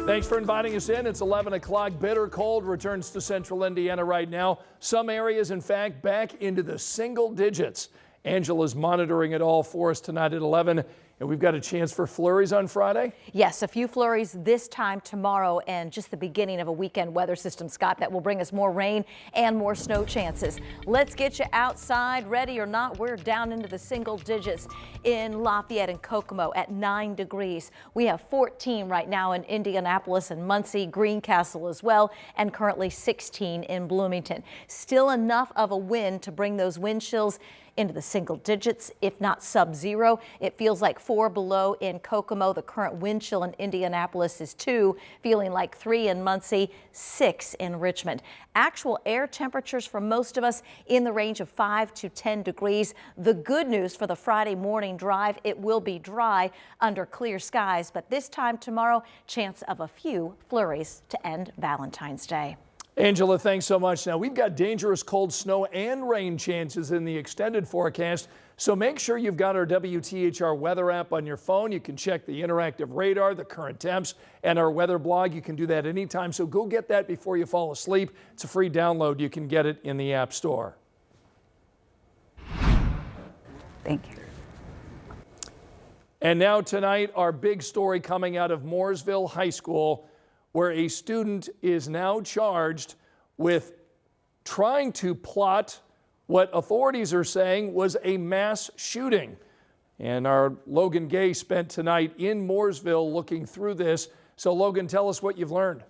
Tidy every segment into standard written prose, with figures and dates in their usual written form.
Thanks for inviting us in. It's 11 o'clock. Bitter cold returns to central Indiana right now. Some areas, in fact, back into the single digits. Angela's monitoring it all for us tonight at 11. And we've got a chance for flurries on Friday? Yes, a few flurries this time tomorrow and just the beginning of a weekend weather system, Scott, that will bring us more rain and more snow chances. Let's get you outside, ready or not. We're down into the single digits in Lafayette and Kokomo at 9 degrees. We have 14 right now in Indianapolis and Muncie, Greencastle as well, and currently 16 in Bloomington. Still enough of a wind to bring those wind chills into the single digits, if not sub-zero. It feels like 4 below in Kokomo. The current wind chill in Indianapolis is 2, feeling like 3 in Muncie, 6 in Richmond. Actual air temperatures for most of us in the range of 5 to 10 degrees. The good news for the Friday morning drive, it will be dry under clear skies, but this time tomorrow, chance of a few flurries to end Valentine's Day. Angela, thanks so much. Now, we've got dangerous cold snow and rain chances in the extended forecast, so make sure you've got our WTHR weather app on your phone. You can check the interactive radar, the current temps, and our weather blog. You can do that anytime, so go get that before you fall asleep. It's a free download. You can get it in the App Store. Thank you. And now tonight, our big story coming out of Mooresville High School, where a student is now charged with trying to plot what authorities are saying was a mass shooting. And our Logan Gay spent tonight in Mooresville looking through this. So Logan, tell us what you've learned.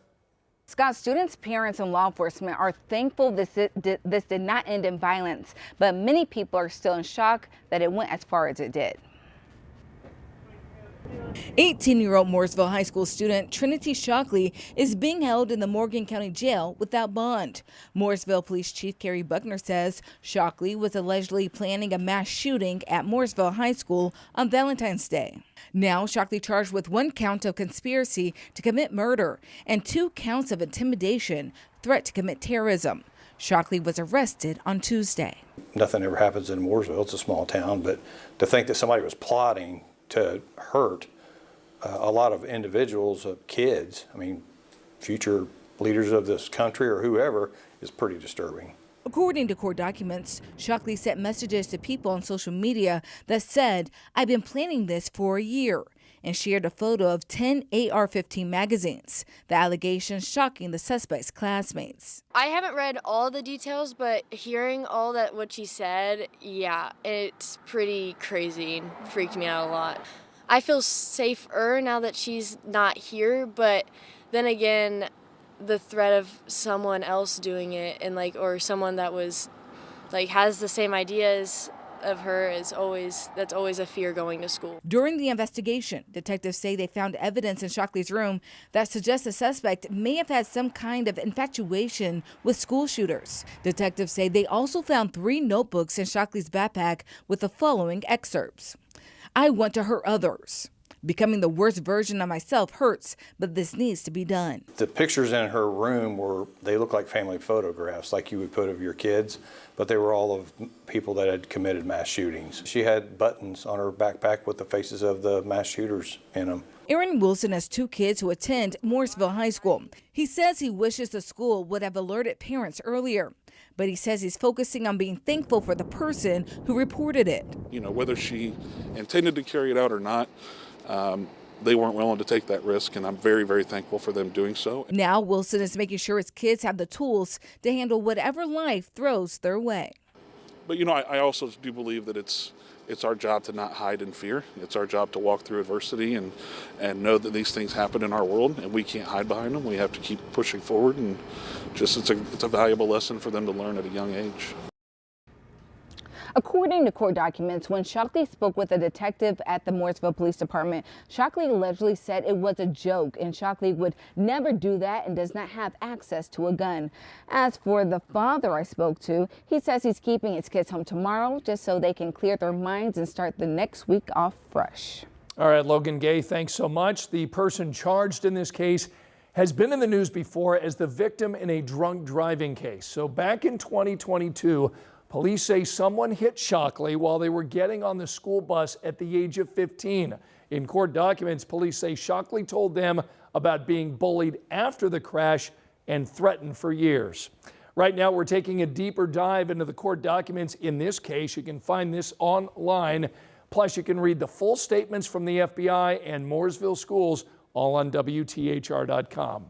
Scott, students, parents, and law enforcement are thankful this did not end in violence, but many people are still in shock that it went as far as it did. 18-year-old Mooresville High School student Trinity Shockley is being held in the Morgan County Jail without bond. Mooresville Police Chief Kerry Buckner says Shockley was allegedly planning a mass shooting at Mooresville High School on Valentine's Day. Now Shockley charged with 1 count of conspiracy to commit murder and 2 counts of intimidation, threat to commit terrorism. Shockley was arrested on Tuesday. Nothing ever happens in Mooresville. It's a small town, but to think that somebody was plotting to hurt a lot of individuals, kids, I mean, future leaders of this country or whoever, is pretty disturbing. According to court documents, Shockley sent messages to people on social media that said, "I've been planning this for a year," and shared a photo of 10 AR-15 magazines. The allegation shocking the suspect's classmates. I haven't read all the details, but hearing all that what she said, yeah, it's pretty crazy and freaked me out a lot. I feel safer now that she's not here, but then again, the threat of someone else doing it and or someone that was has the same ideas of her that's always a fear going to school. During the investigation, detectives say they found evidence in Shockley's room that suggests the suspect may have had some kind of infatuation with school shooters. Detectives say they also found 3 notebooks in Shockley's backpack with the following excerpts. "I want to hurt others. Becoming the worst version of myself hurts, but this needs to be done." The pictures in her room they look like family photographs, like you would put of your kids, but they were all of people that had committed mass shootings. She had buttons on her backpack with the faces of the mass shooters in them. Aaron Wilson has 2 kids who attend Mooresville High School. He says he wishes the school would have alerted parents earlier, but he says he's focusing on being thankful for the person who reported it. You know, whether she intended to carry it out or not, they weren't willing to take that risk, and I'm very, very thankful for them doing so. Now Wilson is making sure his kids have the tools to handle whatever life throws their way. But, you know, I also do believe that it's our job to not hide in fear. It's our job to walk through adversity and know that these things happen in our world, and we can't hide behind them. We have to keep pushing forward, and just it's a valuable lesson for them to learn at a young age. According to court documents, when Shockley spoke with a detective at the Mooresville Police Department, Shockley allegedly said it was a joke and Shockley would never do that and does not have access to a gun. As for the father I spoke to, he says he's keeping his kids home tomorrow just so they can clear their minds and start the next week off fresh. All right, Logan Gay, thanks so much. The person charged in this case has been in the news before as the victim in a drunk driving case. So back in 2022, police say someone hit Shockley while they were getting on the school bus at the age of 15. In court documents, police say Shockley told them, about being bullied after the crash and threatened for years. Right now, we're taking a deeper dive into the court documents in this case. You can find this online. Plus, you can read the full statements from the FBI and Mooresville schools, all on WTHR.com.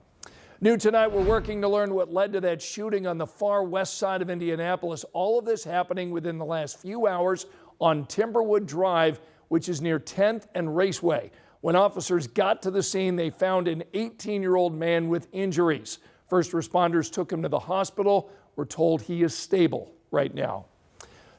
New tonight, we're working to learn what led to that shooting on the far west side of Indianapolis. All of this happening within the last few hours on Timberwood Drive, which is near 10th and Raceway. When officers got to the scene, they found an 18-year-old man with injuries. First responders took him to the hospital. We're told he is stable right now.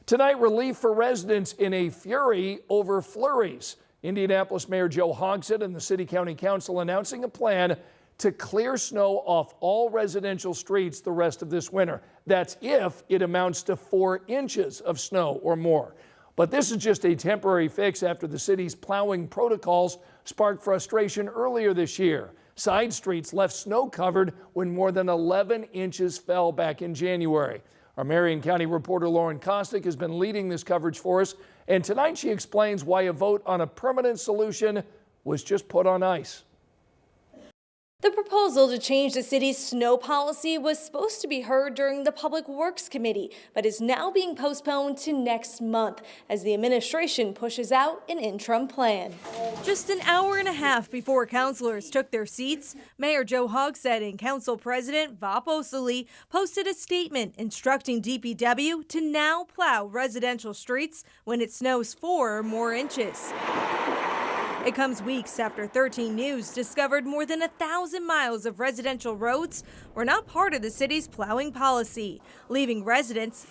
Tonight, relief for residents in a fury over flurries. Indianapolis Mayor Joe Hogsett and the City County Council announcing a plan to clear snow off all residential streets the rest of this winter. That's if it amounts to 4 inches of snow or more. But this is just a temporary fix after the city's plowing protocols sparked frustration earlier this year. Side streets left snow covered when more than 11 inches fell back in January. Our Marion County reporter Lauren Kostick has been leading this coverage for us, and tonight she explains why a vote on a permanent solution was just put on ice. The proposal to change the city's snow policy was supposed to be heard during the Public Works Committee, but is now being postponed to next month as the administration pushes out an interim plan. Just an hour and a half before councilors took their seats, Mayor Joe Hogsett and Council President Postal posted a statement instructing DPW to now plow residential streets when it snows 4 or more inches. It comes weeks after 13 News discovered more than 1,000 miles of residential roads were not part of the city's plowing policy, leaving residents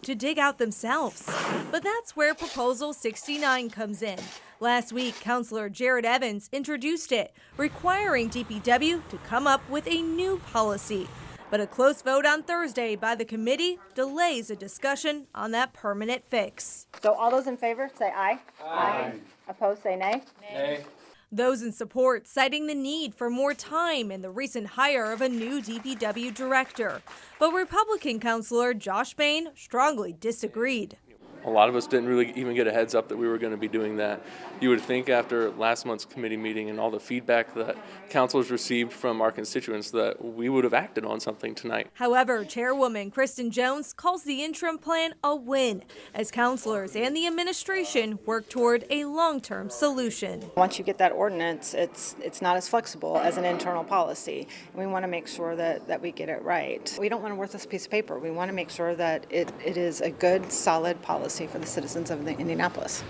to dig out themselves. But that's where Proposal 69 comes in. Last week, Councilor Jared Evans introduced it, requiring DPW to come up with a new policy. But a close vote on Thursday by the committee delays a discussion on that permanent fix. So all those in favor say aye. Aye. Opposed say nay. Nay. Those in support citing the need for more time and the recent hire of a new DPW director. But Republican Councilor Josh Bain strongly disagreed. A lot of us didn't really even get a heads up that we were going to be doing that. You would think after last month's committee meeting and all the feedback that councilors received from our constituents that we would have acted on something tonight. However, Chairwoman Kristen Jones calls the interim plan a win as councilors and the administration work toward a long-term solution. Once you get that ordinance, it's not as flexible as an internal policy. We want to make sure that we get it right. We don't want a worthless piece of paper. We want to make sure that it is a good, solid policy for the citizens of Indianapolis.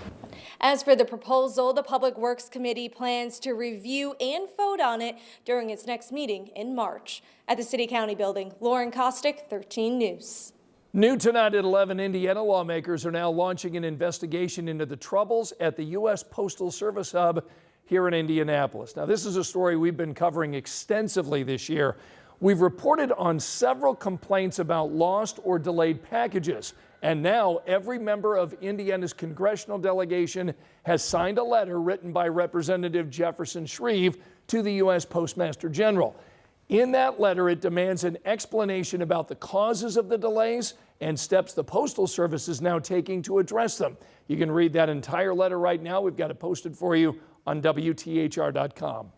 As for the proposal, the Public Works Committee plans to review and vote on it during its next meeting in March. At the City County Building, Lauren Kostick, 13 News. New tonight at 11, Indiana lawmakers are now launching an investigation into the troubles at the U.S. Postal Service hub here in Indianapolis. Now, this is a story we've been covering extensively this year. We've reported on several complaints about lost or delayed packages. And now every member of Indiana's congressional delegation has signed a letter written by Representative Jefferson Shreve to the U.S. Postmaster General. In that letter, it demands an explanation about the causes of the delays and steps the Postal Service is now taking to address them. You can read that entire letter right now. We've got it posted for you on WTHR.com.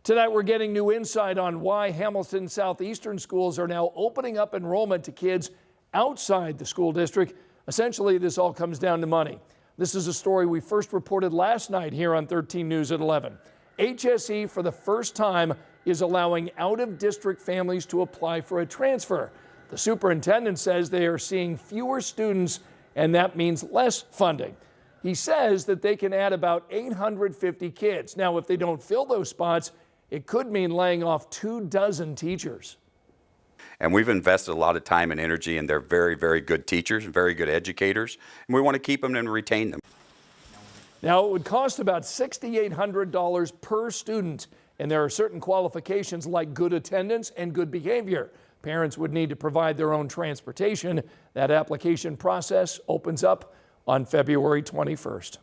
Tonight, we're getting new insight on why Hamilton Southeastern schools are now opening up enrollment to kids outside the school district. Essentially, this all comes down to money. This is a story we first reported last night here on 13 News at 11. HSE, for the first time, is allowing out-of-district families to apply for a transfer. The superintendent says they are seeing fewer students, and that means less funding. He says that they can add about 850 kids. Now, if they don't fill those spots, it could mean laying off 24 teachers. And we've invested a lot of time and energy, and they're very, very good teachers, very good educators, and we want to keep them and retain them. Now, it would cost about $6,800 per student, and there are certain qualifications like good attendance and good behavior. Parents would need to provide their own transportation. That application process opens up on February 21st.